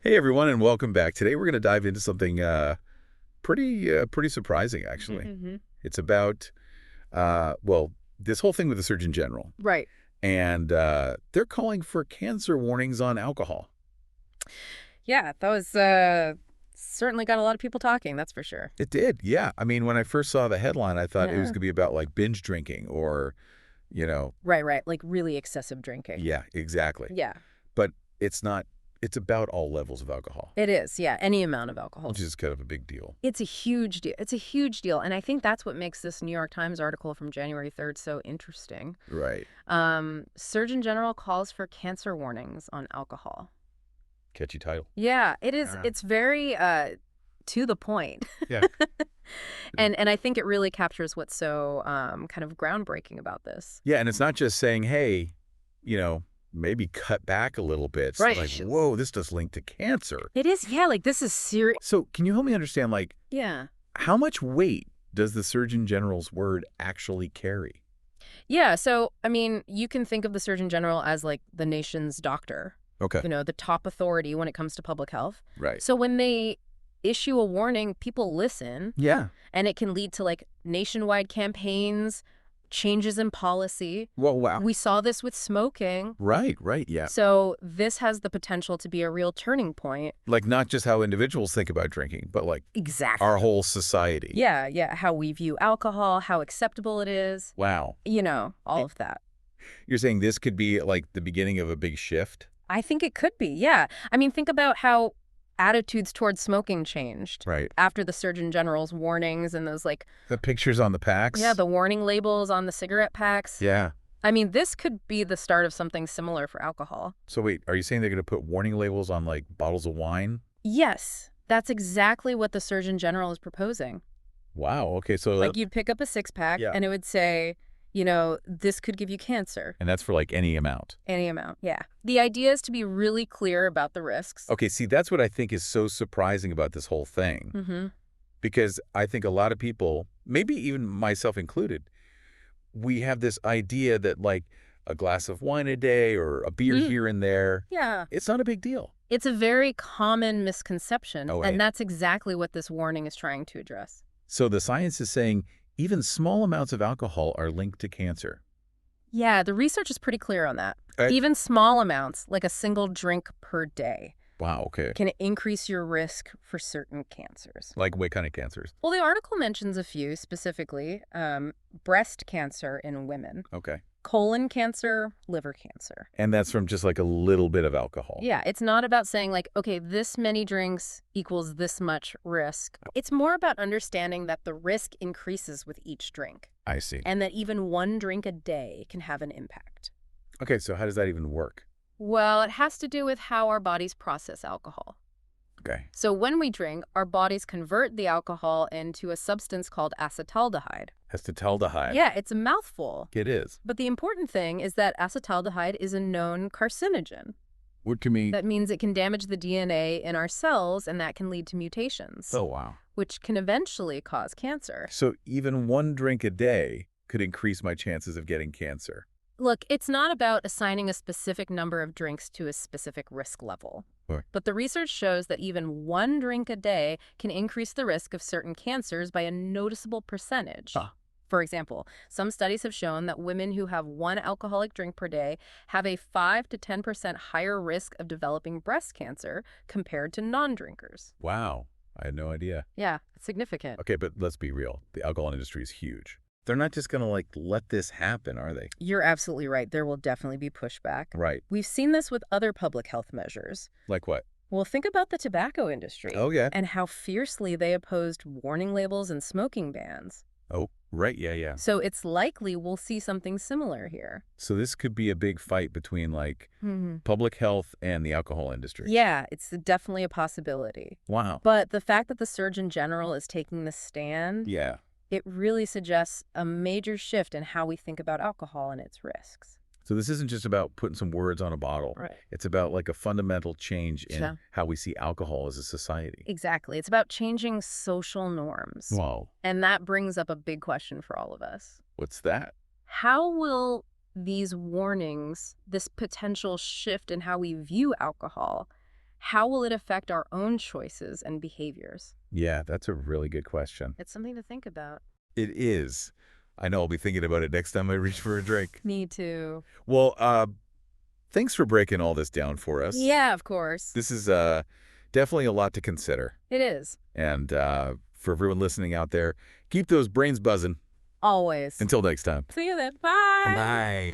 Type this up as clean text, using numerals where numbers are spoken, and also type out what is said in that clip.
Hey everyone, and welcome back. Today we're going to dive into something pretty surprising, actually. Hmm. It's about this whole thing with the Surgeon General, Right. and they're calling for cancer warnings on alcohol. Yeah, that was certainly got a lot of people talking, that's for sure. It did, yeah. I mean, when I first saw the headline, I thought it was Yeah. going to be about like binge drinking or, you know, Right, right. Like really excessive drinking. yeah, exactly. Yeah, But it's not. It's about all levels of alcohol, it is. Yeah, any amount of alcohol. which is kind of a big deal. It's a huge deal. It's a huge deal. And I think that's what makes this New York Times article from January 3rd so interesting. Right. Surgeon General calls for cancer warnings on alcohol. Catchy title. Yeah, it is. Ah. It's very to the point. Yeah. And I think it really captures what's so kind of groundbreaking about this. Yeah, and it's not just saying, hey, maybe cut back a little bit. It's Right. like, whoa, this does link to cancer. It is, yeah, like this is serious. So can you help me understand, like, Yeah. how much weight does the Surgeon General's word actually carry? Yeah, so, I mean, you can think of the Surgeon General as like the nation's doctor, Okay. the top authority when it comes to public health. Right. So when they issue a warning, people listen, Yeah. and it can lead to like nationwide campaigns, changes in policy. Well, wow. We saw this with smoking. Right, yeah. So this has the potential to be a real turning point. Like, not just how individuals think about drinking, but like Exactly. our whole society. Yeah, yeah, how we view alcohol, how acceptable it is, Wow. all of that. You're saying this could be like the beginning of a big shift? I think it could be, yeah. I mean, think about how attitudes towards smoking changed Right. after the Surgeon General's warnings and those The pictures on the packs? the warning labels on the cigarette packs. Yeah. I mean, this could be the start of something similar for alcohol. So wait, are you saying they're going to put warning labels on like bottles of wine? Yes, that's exactly what the Surgeon General is proposing. Wow. Okay. So Like you'd pick up a six-pack Yeah. and it would say, this could give you cancer. and that's for like any amount. Any amount, yeah. The idea is to be really clear about the risks. Okay, see, that's what I think is so surprising about this whole thing. Mm-hmm. Because I think a lot of people, maybe even myself included, we have this idea that like a glass of wine a day or a beer here and there, Yeah. it's not a big deal. It's a very common misconception, Oh, yeah. and that's exactly what this warning is trying to address. So the science is saying even small amounts of alcohol are linked to cancer. Yeah, the research is pretty clear on that. Right. Even small amounts, like a single drink per day, Wow, okay. can increase your risk for certain cancers. Like what kind of cancers? Well, the article mentions a few specifically: breast cancer in women, Okay. colon cancer, liver cancer. And that's from just like a little bit of alcohol. Yeah, it's not about saying like, okay, this many drinks equals this much risk. It's more about understanding that the risk increases with each drink, I see. and that even one drink a day can have an impact. Okay, so how does that even work? Well, it has to do with how our bodies process alcohol. Okay. So when we drink, our bodies convert the alcohol into a substance called acetaldehyde. Acetaldehyde. Yeah, it's a mouthful. It is. But the important thing is that acetaldehyde is a known carcinogen. What to me? That means it can damage the DNA in our cells, and that can lead to mutations, Oh, wow. which can eventually cause cancer. So even one drink a day could increase my chances of getting cancer. Look, it's not about assigning a specific number of drinks to a specific risk level. Right. But the research shows that even one drink a day can increase the risk of certain cancers by a noticeable percentage. Huh. For example, some studies have shown that women who have one alcoholic drink per day have a 5 to 10% higher risk of developing breast cancer compared to non-drinkers. Wow. I had no idea. Yeah, it's significant. Okay, but let's be real. The alcohol industry is huge. They're not just going to like let this happen, are they? You're absolutely right. There will definitely be pushback. Right. We've seen this with other public health measures. Like what? Well, think about the tobacco industry. Oh, yeah. And how fiercely they opposed warning labels and smoking bans. Oh, right. Yeah. So it's likely we'll see something similar here. So this could be a big fight between like public health and the alcohol industry. Yeah, it's definitely a possibility. Wow. But the fact that the Surgeon General is taking the stand, Yeah. it really suggests a major shift in how we think about alcohol and its risks. So this isn't just about putting some words on a bottle. Right. It's about like a fundamental change in Yeah. how we see alcohol as a society. Exactly. It's about changing social norms. Wow. And that brings up a big question for all of us. What's that? How will these warnings, this potential shift in how we view alcohol, how will it affect our own choices and behaviors? Yeah, that's a really good question. It's something to think about. It is. I know I'll be thinking about it next time I reach for a drink. Me too. Well, thanks for breaking all this down for us. Yeah, of course. This is definitely a lot to consider. It is. And for everyone listening out there, keep those brains buzzing. Always. Until next time. See you then. Bye. Bye.